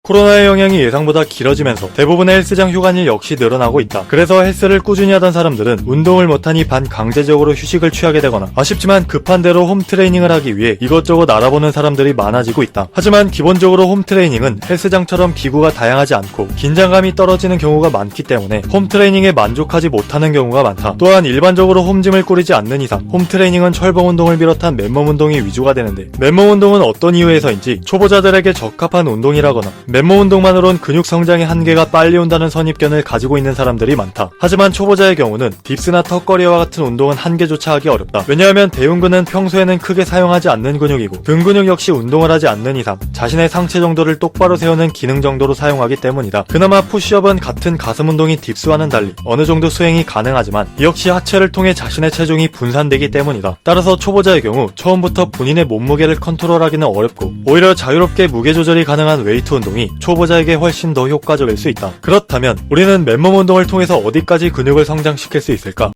코로나의 영향이 예상보다 길어지면서 대부분의 헬스장 휴관일 역시 늘어나고 있다. 그래서 헬스를 꾸준히 하던 사람들은 운동을 못하니 반강제적으로 휴식을 취하게 되거나 아쉽지만 급한 대로 홈트레이닝을 하기 위해 이것저것 알아보는 사람들이 많아지고 있다. 하지만 기본적으로 홈트레이닝은 헬스장처럼 기구가 다양하지 않고 긴장감이 떨어지는 경우가 많기 때문에 홈트레이닝에 만족하지 못하는 경우가 많다. 또한 일반적으로 홈짐을 꾸리지 않는 이상 홈트레이닝은 철봉 운동을 비롯한 맨몸 운동이 위주가 되는데, 맨몸 운동은 어떤 이유에서인지 초보자들에게 적합한 운동이라거나 맨몸 운동만으론 근육 성장의 한계가 빨리 온다는 선입견을 가지고 있는 사람들이 많다. 하지만 초보자의 경우는 딥스나 턱걸이와 같은 운동은 한계조차 하기 어렵다. 왜냐하면 대흉근은 평소에는 크게 사용하지 않는 근육이고 등 근육 역시 운동을 하지 않는 이상 자신의 상체 정도를 똑바로 세우는 기능 정도로 사용하기 때문이다. 그나마 푸시업은 같은 가슴 운동인 딥스와는 달리 어느 정도 수행이 가능하지만 이 역시 하체를 통해 자신의 체중이 분산되기 때문이다. 따라서 초보자의 경우 처음부터 본인의 몸무게를 컨트롤하기는 어렵고 오히려 자유롭게 무게 조절이 가능한 웨이트 운동이 초보자에게 훨씬 더 효과적일 수 있다. 그렇다면 우리는 맨몸 운동을 통해서 어디까지 근육을 성장시킬 수 있을까?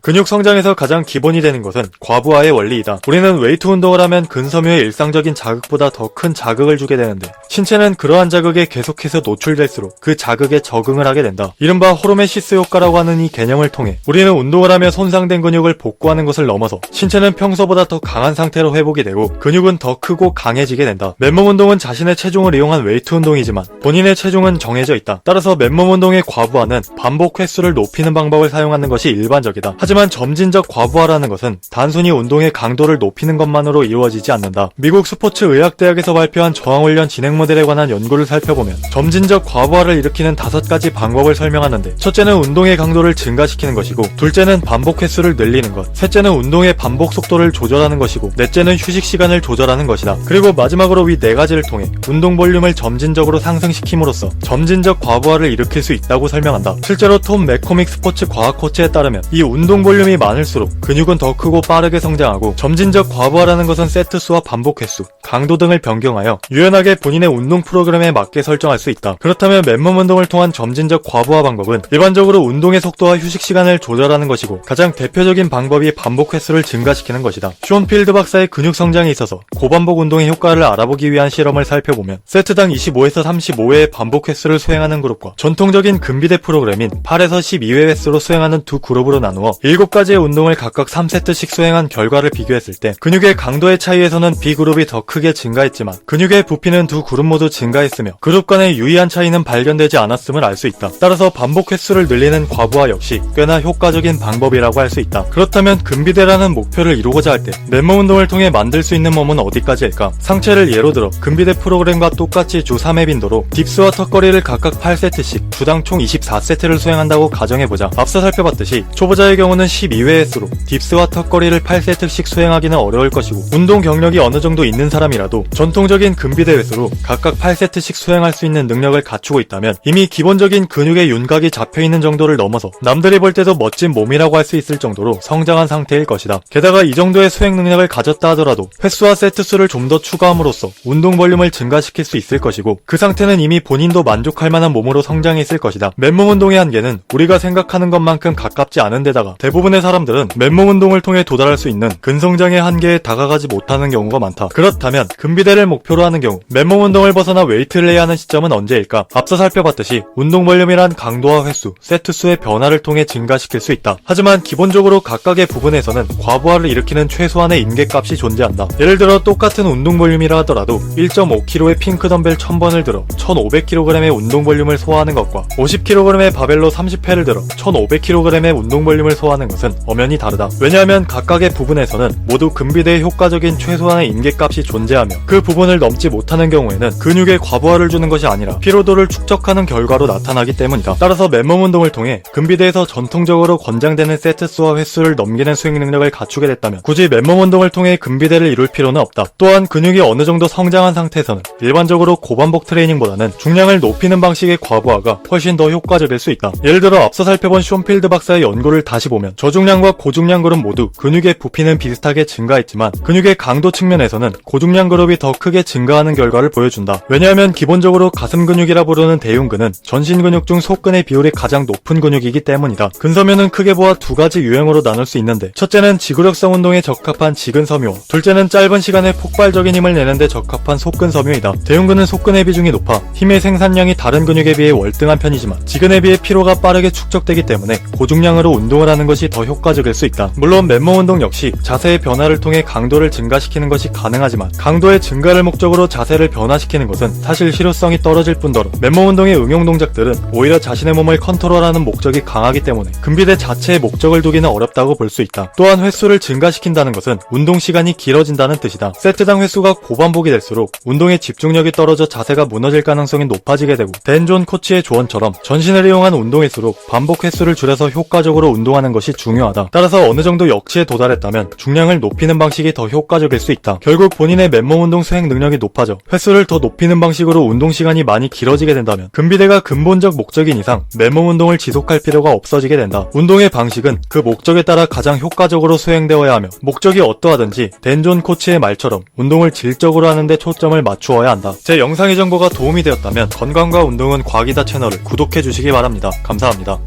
근육 성장에서 가장 기본이 되는 것은 과부하의 원리이다. 우리는 웨이트 운동을 하면 근섬유의 일상적인 자극보다 더 큰 자극을 주게 되는데, 신체는 그러한 자극에 계속해서 노출될수록 그 자극에 적응을 하게 된다. 이른바 호르메시스 효과라고 하는 이 개념을 통해 우리는 운동을 하며 손상된 근육을 복구하는 것을 넘어서 신체는 평소보다 더 강한 상태로 회복이 되고 근육은 더 크고 강해지게 된다. 맨몸 운동은 자신의 체중을 이용한 웨이트 운동이지만 본인의 체중은 정해져 있다. 따라서 맨몸 운동의 과부하는 반복 횟수를 높이는 방법을 사용하는 것이 일반적이다. 하지만 점진적 과부하라는 것은 단순히 운동의 강도를 높이는 것만으로 이루어지지 않는다. 미국 스포츠의학대학에서 발표한 저항훈련 진행 모델에 관한 연구를 살펴보면 점진적 과부하를 일으키는 5가지 방법을 설명하는데, 첫째는 운동의 강도를 증가시키는 것이고, 둘째는 반복 횟수를 늘리는 것, 셋째는 운동의 반복 속도를 조절하는 것이고, 넷째는 휴식 시간을 조절하는 것이다. 그리고 마지막으로 위 4가지를 통해 운동 볼륨을 점진적으로 상승시킴으로써 점진적 과부하를 일으킬 수 있다고 설명한다. 실제로 톰 맥코믹 스포츠 과학 코치에 따르면 이 운동 볼륨이 많을수록 근육은 더 크고 빠르게 성장하고, 점진적 과부하라는 것은 세트 수와 반복 횟수, 강도 등을 변경하여 유연하게 본인의 운동 프로그램에 맞게 설정할 수 있다. 그렇다면 맨몸 운동을 통한 점진적 과부하 방법은 일반적으로 운동의 속도와 휴식 시간을 조절하는 것이고, 가장 대표적인 방법이 반복 횟수를 증가시키는 것이다. 숀 필드 박사의 근육 성장에 있어서 고반복 운동의 효과를 알아보기 위한 실험을 살펴보면 세트당 25에서 35회의 반복 횟수를 수행하는 그룹과 전통적인 근비대 프로그램인 8에서 12회 횟수로 수행하는 두 그룹으로 나누어 7가지의 운동을 각각 3세트씩 수행한 결과를 비교했을 때 근육의 강도의 차이에서는 B그룹이 더 크게 증가했지만 근육의 부피는 두 그룹 모두 증가했으며 그룹 간의 유의한 차이는 발견되지 않았음을 알 수 있다. 따라서 반복 횟수를 늘리는 과부하 역시 꽤나 효과적인 방법이라고 할 수 있다. 그렇다면 근비대라는 목표를 이루고자 할 때 맨몸 운동을 통해 만들 수 있는 몸은 어디까지일까? 상체를 예로 들어 근비대 프로그램과 똑같이 주 3회 빈도로 딥스와 턱걸이를 각각 8세트씩 주당 총 24세트를 수행한다고 가정해보자. 앞서 살펴봤듯이 초보자의 경우는 12회 횟수로 딥스와 턱걸이를 8세트씩 수행하기는 어려울 것이고, 운동 경력이 어느 정도 있는 사람이라도 전통적인 근비대 횟수로 각각 8세트씩 수행할 수 있는 능력을 갖추고 있다면 이미 기본적인 근육의 윤곽이 잡혀있는 정도를 넘어서 남들이 볼 때도 멋진 몸이라고 할 수 있을 정도로 성장한 상태일 것이다. 게다가 이 정도의 수행 능력을 가졌다 하더라도 횟수와 세트 수를 좀 더 추가함으로써 운동 볼륨을 증가시킬 수 있을 것이고, 그 상태는 이미 본인도 만족할 만한 몸으로 성장했을 것이다. 맨몸 운동의 한계는 우리가 생각하는 것만큼 가깝지 않은 데다가 대부분의 사람들은 맨몸 운동을 통해 도달할 수 있는 근성장의 한계에 다가가지 못하는 경우가 많다. 그렇다면 근비대를 목표로 하는 경우 맨몸 운동을 벗어나 웨이트를 해야 하는 시점은 언제일까? 앞서 살펴봤듯이 운동 볼륨이란 강도와 횟수, 세트 수의 변화를 통해 증가시킬 수 있다. 하지만 기본적으로 각각의 부분에서는 과부하를 일으키는 최소한의 임계값이 존재한다. 예를 들어 똑같은 운동 볼륨이라 하더라도 1.5kg의 핑크 덤벨 1000번을 들어 1500kg의 운동 볼륨을 소화하는 것과 50kg의 바벨로 30회를 들어 1500kg의 운동 볼륨을 소화하는 것은 엄연히 다르다. 왜냐하면 각각의 부분에서는 모두 근비대의 효과적인 최소한의 임계값이 존재하며 그 부분을 넘지 못하는 경우에는 근육에 과부하를 주는 것이 아니라 피로도를 축적하는 결과로 나타나기 때문이다. 따라서 맨몸 운동을 통해 근비대에서 전통적으로 권장되는 세트 수와 횟수를 넘기는 수행 능력을 갖추게 됐다면 굳이 맨몸 운동을 통해 근비대를 이룰 필요는 없다. 또한 근육이 어느 정도 성장한 상태에서는 일반적으로 고반복 트레이닝보다는 중량을 높이는 방식의 과부하가 훨씬 더 효과적일 수 있다. 예를 들어 앞서 살펴본 숀 필드 박사의 연구를 다시 보면 보면 저중량과 고중량 그룹 모두 근육의 부피는 비슷하게 증가했지만 근육의 강도 측면에서는 고중량 그룹이 더 크게 증가하는 결과를 보여준다. 왜냐하면 기본적으로 가슴 근육이라 부르는 대흉근은 전신 근육 중 속근의 비율이 가장 높은 근육이기 때문이다. 근섬유는 크게 보아 두 가지 유형으로 나눌 수 있는데 첫째는 지구력성 운동에 적합한 지근섬유와 둘째는 짧은 시간에 폭발적인 힘을 내는데 적합한 속근섬유이다. 대흉근은 속근의 비중이 높아 힘의 생산량이 다른 근육에 비해 월등한 편이지만 지근에 비해 피로가 빠르게 축적되기 때문에 고중량으로 운동을 하는 것이 더 효과적일 수 있다. 물론 맨몸 운동 역시 자세의 변화를 통해 강도를 증가시키는 것이 가능하지만 강도의 증가를 목적으로 자세를 변화시키는 것은 사실 실효성이 떨어질 뿐더러 맨몸 운동의 응용 동작들은 오히려 자신의 몸을 컨트롤하는 목적이 강하기 때문에 근비대 자체에 목적을 두기는 어렵다고 볼 수 있다. 또한 횟수를 증가시킨다는 것은 운동 시간이 길어진다는 뜻이다. 세트당 횟수가 고반복이 될수록 운동의 집중력이 떨어져 자세가 무너질 가능성이 높아지게 되고 댄존 코치의 조언처럼 전신을 이용한 운동일수록 반복 횟수를 줄여서 효과적으로 운동하는 것이 중요하다. 따라서 어느 정도 역치에 도달했다면 중량을 높이는 방식이 더 효과적일 수 있다. 결국 본인의 맨몸 운동 수행 능력이 높아져 횟수를 더 높이는 방식으로 운동 시간이 많이 길어지게 된다면 근비대가 근본적 목적인 이상 맨몸 운동을 지속할 필요가 없어지게 된다. 운동의 방식은 그 목적에 따라 가장 효과적으로 수행되어야 하며 목적이 어떠하든지 댄존 코치의 말처럼 운동을 질적으로 하는데 초점을 맞추어야 한다. 제 영상의 정보가 도움이 되었다면 건강과 운동은 과학이다 채널을 구독해 주시기 바랍니다. 감사합니다.